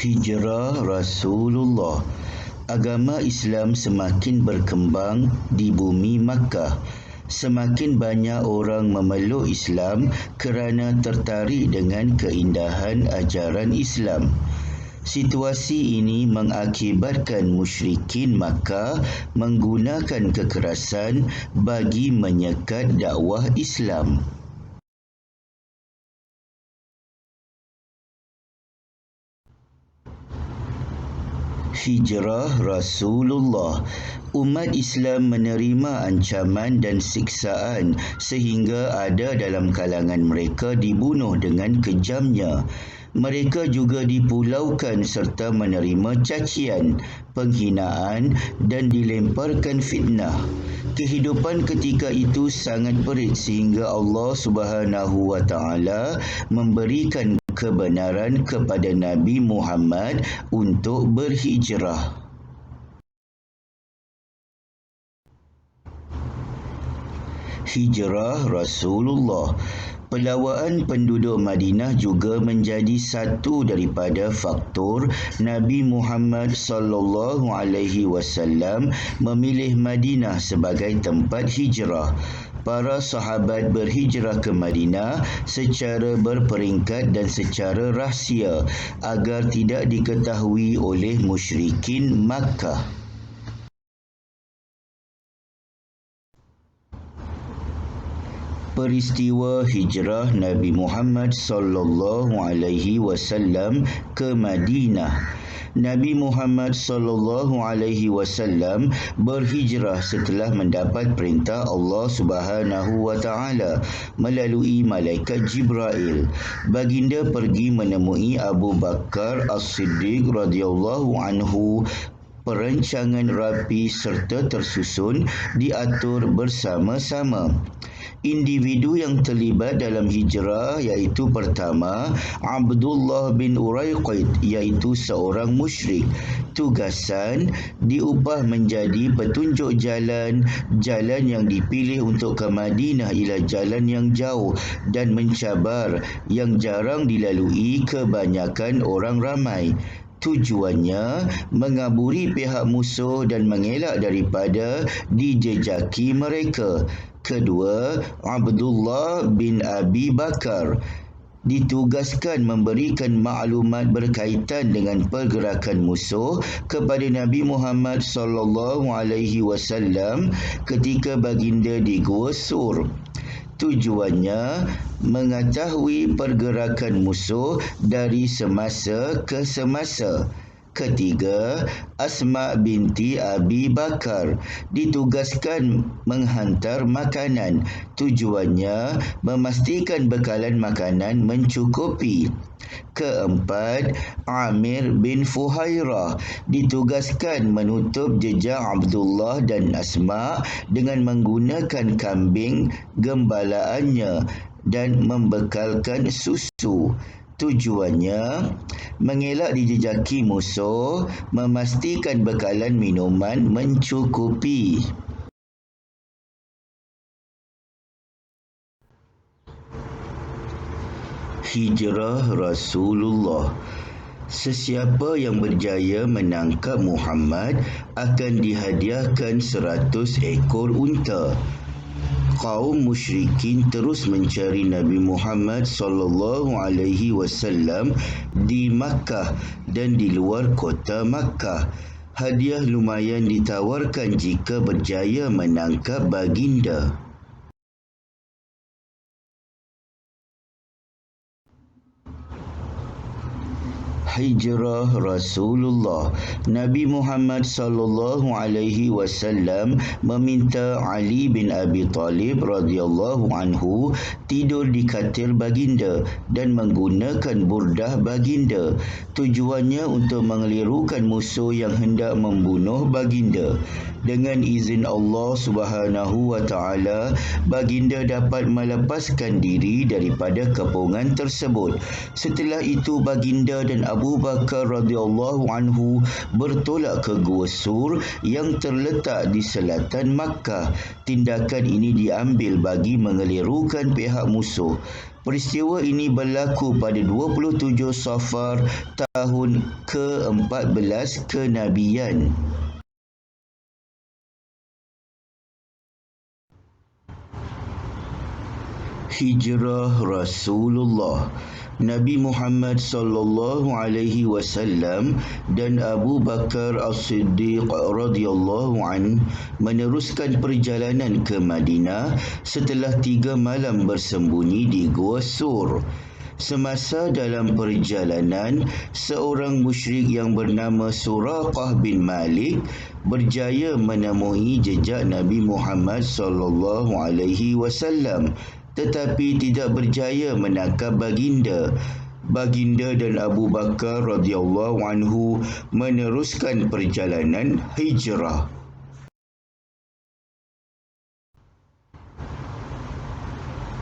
Hijrah Rasulullah. Agama Islam semakin berkembang di bumi Makkah. Semakin banyak orang memeluk Islam kerana tertarik dengan keindahan ajaran Islam. Situasi ini mengakibatkan musyrikin Makkah menggunakan kekerasan bagi menyekat dakwah Islam. Hijrah Rasulullah. Umat Islam menerima ancaman dan siksaan sehingga ada dalam kalangan mereka dibunuh dengan kejamnya. Mereka juga dipulaukan serta menerima cacian, penghinaan dan dilemparkan fitnah. Kehidupan ketika itu sangat perit sehingga Allah Subhanahu wa taala memberikan kebenaran kepada Nabi Muhammad untuk berhijrah. Hijrah Rasulullah. Pelawaan penduduk Madinah juga menjadi satu daripada faktor Nabi Muhammad sallallahu alaihi wasallam memilih Madinah sebagai tempat hijrah. Para sahabat berhijrah ke Madinah secara berperingkat dan secara rahsia agar tidak diketahui oleh musyrikin Makkah. Peristiwa hijrah Nabi Muhammad sallallahu alaihi wasallam ke Madinah. Nabi Muhammad sallallahu alaihi wasallam berhijrah setelah mendapat perintah Allah Subhanahu wa taala melalui malaikat Jibril. Baginda pergi menemui Abu Bakar As-Siddiq radhiyallahu anhu. Perancangan rapi serta tersusun diatur bersama-sama. Individu yang terlibat dalam hijrah iaitu pertama, Abdullah bin Uraiqid iaitu seorang musyrik. Tugasan diubah menjadi petunjuk jalan yang dipilih untuk ke Madinah ialah jalan yang jauh dan mencabar yang jarang dilalui kebanyakan orang ramai. Tujuannya mengaburi pihak musuh dan mengelak daripada dijejaki mereka. Kedua, Abdullah bin Abi Bakar ditugaskan memberikan maklumat berkaitan dengan pergerakan musuh kepada Nabi Muhammad sallallahu alaihi wasallam ketika baginda di Gua Sur. Tujuannya mengetahui pergerakan musuh dari semasa ke semasa. Ketiga, Asma binti Abi Bakar ditugaskan menghantar makanan. Tujuannya memastikan bekalan makanan mencukupi. Keempat, Amir bin Fuhairah ditugaskan menutup jejak Abdullah dan Asma dengan menggunakan kambing gembalaannya dan membekalkan susu. Tujuannya mengelak dijejaki musuh, memastikan bekalan minuman mencukupi. Hijrah Rasulullah. Sesiapa yang berjaya menangkap Muhammad akan dihadiahkan 100 ekor unta. Kaum musyrikin terus mencari Nabi Muhammad sallallahu alaihi wasallam di Makkah dan di luar kota Makkah. Hadiah lumayan ditawarkan jika berjaya menangkap baginda. Hijrah Rasulullah. Nabi Muhammad sallallahu alaihi wasallam meminta Ali bin Abi Talib radhiyallahu anhu tidur di katil baginda dan menggunakan burdah baginda. Tujuannya untuk mengelirukan musuh yang hendak membunuh baginda. Dengan izin Allah Subhanahu wa taala, baginda dapat melepaskan diri daripada kepungan tersebut. Setelah itu baginda dan Abu Bakar radhiyallahu anhu bertolak ke Gua Sur yang terletak di selatan Makkah. Tindakan ini diambil bagi mengelirukan pihak musuh. Peristiwa ini berlaku pada 27 Safar tahun ke-14 kenabian. Hijrah Rasulullah. Nabi Muhammad sallallahu alaihi wasallam dan Abu Bakar As-Siddiq radhiyallahu an meneruskan perjalanan ke Madinah setelah 3 malam bersembunyi di Gua Sur. Semasa dalam perjalanan, seorang musyrik yang bernama Suraqah bin Malik berjaya menemui jejak Nabi Muhammad sallallahu alaihi wasallam, tetapi tidak berjaya menangkap baginda. Baginda dan Abu Bakar radhiyallahu anhu meneruskan perjalanan hijrah.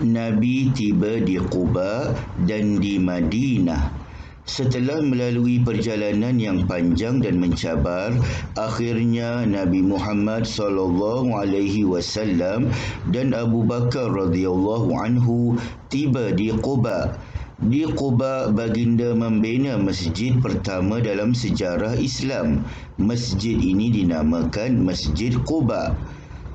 Nabi tiba di Quba dan di Madinah. Setelah melalui perjalanan yang panjang dan mencabar, akhirnya Nabi Muhammad sallallahu alaihi wasallam dan Abu Bakar radhiyallahu anhu tiba di Quba. Di Quba, baginda membina masjid pertama dalam sejarah Islam. Masjid ini dinamakan Masjid Quba.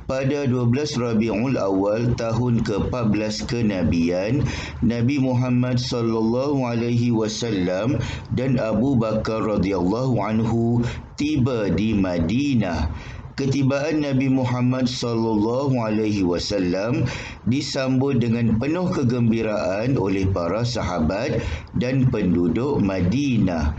Pada 12 Rabiul Awal tahun ke-14 kenabian, Nabi Muhammad sallallahu alaihi wasallam dan Abu Bakar radhiyallahu anhu tiba di Madinah. Ketibaan Nabi Muhammad sallallahu alaihi wasallam disambut dengan penuh kegembiraan oleh para sahabat dan penduduk Madinah.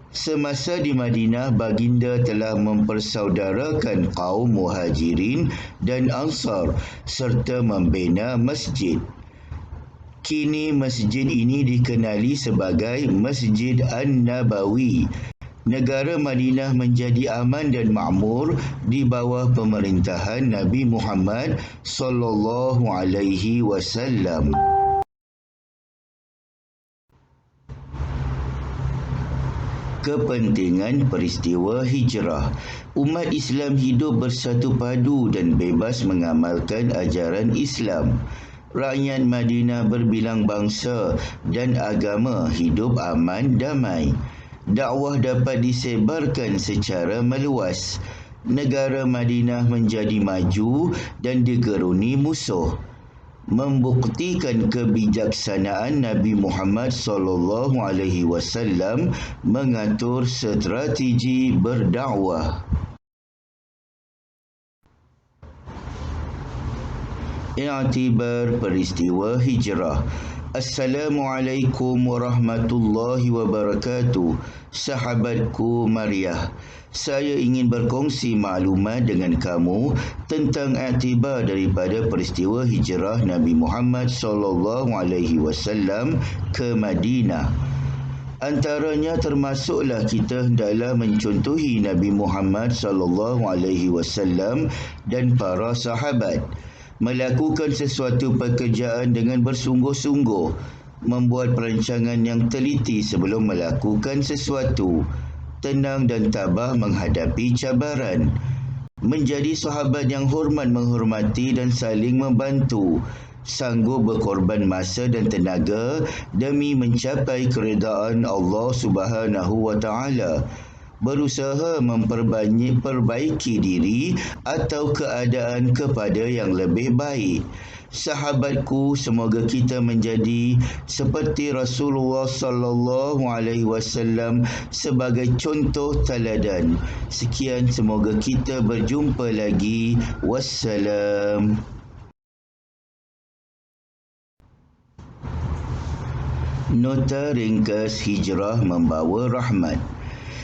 Semasa di Madinah, baginda telah mempersaudarakan kaum Muhajirin dan Ansar serta membina masjid. Kini masjid ini dikenali sebagai Masjid An-Nabawi. Negara Madinah menjadi aman dan makmur di bawah pemerintahan Nabi Muhammad sallallahu alaihi wasallam. Kepentingan peristiwa hijrah. Umat Islam hidup bersatu padu dan bebas mengamalkan ajaran Islam. Rakyat Madinah berbilang bangsa dan agama hidup aman damai. Dakwah dapat disebarkan secara meluas. Negara Madinah menjadi maju dan digeruni musuh. Membuktikan kebijaksanaan Nabi Muhammad sallallahu alaihi wasallam mengatur strategi berdakwah. I'tibar peristiwa hijrah. Assalamualaikum warahmatullahi wabarakatuh. Sahabatku Mariah, saya ingin berkongsi maklumat dengan kamu tentang iktibar daripada peristiwa hijrah Nabi Muhammad sallallahu alaihi wasallam ke Madinah. Antaranya termasuklah kita hendaklah mencontohi Nabi Muhammad sallallahu alaihi wasallam dan para sahabat, melakukan sesuatu pekerjaan dengan bersungguh-sungguh, membuat perancangan yang teliti sebelum melakukan sesuatu, tenang dan tabah menghadapi cabaran, menjadi sahabat yang hormat menghormati dan saling membantu, sanggup berkorban masa dan tenaga demi mencapai keredaan Allah Subhanahu wa taala, berusaha memperbaiki diri atau keadaan kepada yang lebih baik. Sahabatku, semoga kita menjadi seperti Rasulullah sallallahu alaihi wasallam sebagai contoh teladan. Sekian, semoga kita berjumpa lagi. Wassalam. Nota ringkas hijrah membawa rahmat.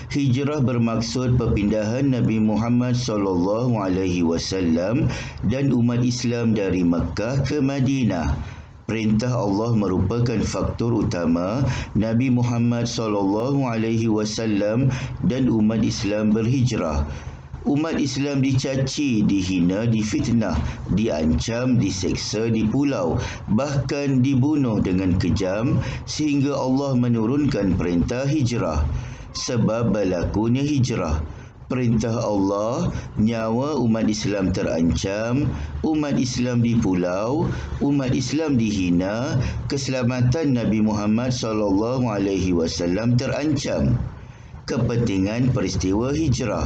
Hijrah bermaksud perpindahan Nabi Muhammad sallallahu alaihi wasallam dan umat Islam dari Mekah ke Madinah. Perintah Allah merupakan faktor utama Nabi Muhammad sallallahu alaihi wasallam dan umat Islam berhijrah. Umat Islam dicaci, dihina, difitnah, diancam, diseksa, dipulau, bahkan dibunuh dengan kejam sehingga Allah menurunkan perintah hijrah. Sebab berlakunya hijrah, perintah Allah, nyawa umat Islam terancam, umat Islam di pulau, umat Islam dihina, keselamatan Nabi Muhammad SAW terancam. Kepentingan peristiwa hijrah,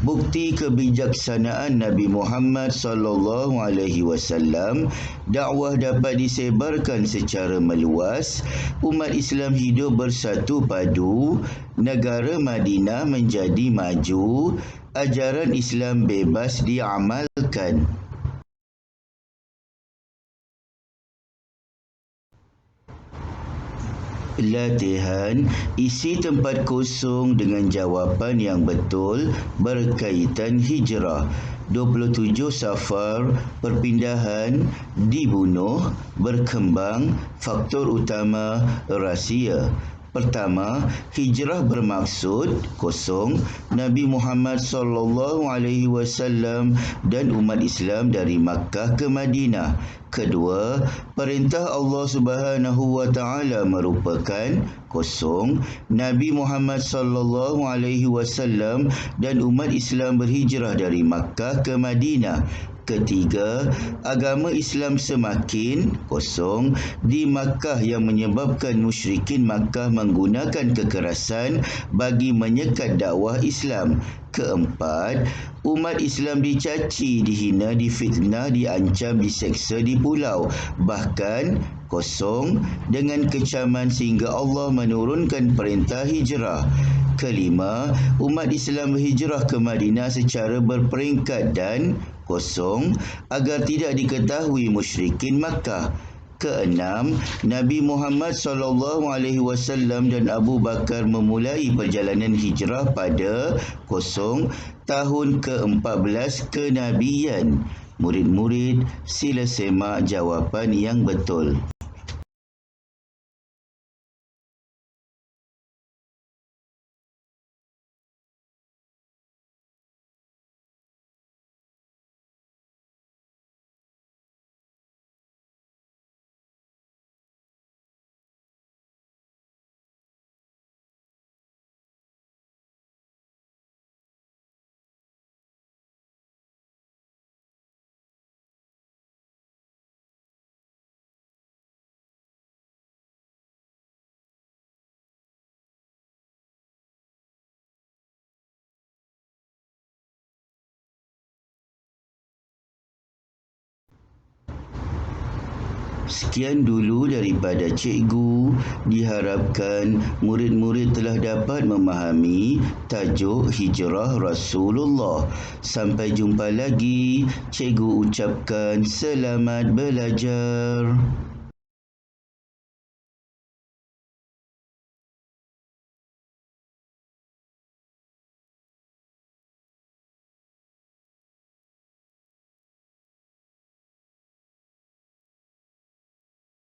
bukti kebijaksanaan Nabi Muhammad SAW, dakwah dapat disebarkan secara meluas, umat Islam hidup bersatu padu, negara Madinah menjadi maju, ajaran Islam bebas diamalkan. Latihan, isi tempat kosong dengan jawapan yang betul berkaitan hijrah. 27 Safar, perpindahan, dibunuh, berkembang, faktor utama, rahsia. Pertama, hijrah bermaksud kosong Nabi Muhammad SAW dan umat Islam dari Makkah ke Madinah. Kedua, perintah Allah Subhanahu wa taala merupakan kosong Nabi Muhammad SAW dan umat Islam berhijrah dari Makkah ke Madinah. Ketiga, agama Islam semakin kosong di Makkah yang menyebabkan musyrikin Makkah menggunakan kekerasan bagi menyekat dakwah Islam. Keempat, umat Islam dicaci, dihina, difitnah, diancam, diseksa di pulau. Bahkan kosong dengan kecaman sehingga Allah menurunkan perintah hijrah. Kelima, umat Islam berhijrah ke Madinah secara berperingkat dan kosong agar tidak diketahui musyrikin Makkah. Keenam, Nabi Muhammad SAW dan Abu Bakar memulai perjalanan hijrah pada kosong tahun ke-14 kenabian. Murid-murid, sila semak jawapan yang betul. Sekian dulu daripada cikgu. Diharapkan murid-murid telah dapat memahami tajuk hijrah Rasulullah. Sampai jumpa lagi. Cikgu ucapkan selamat belajar.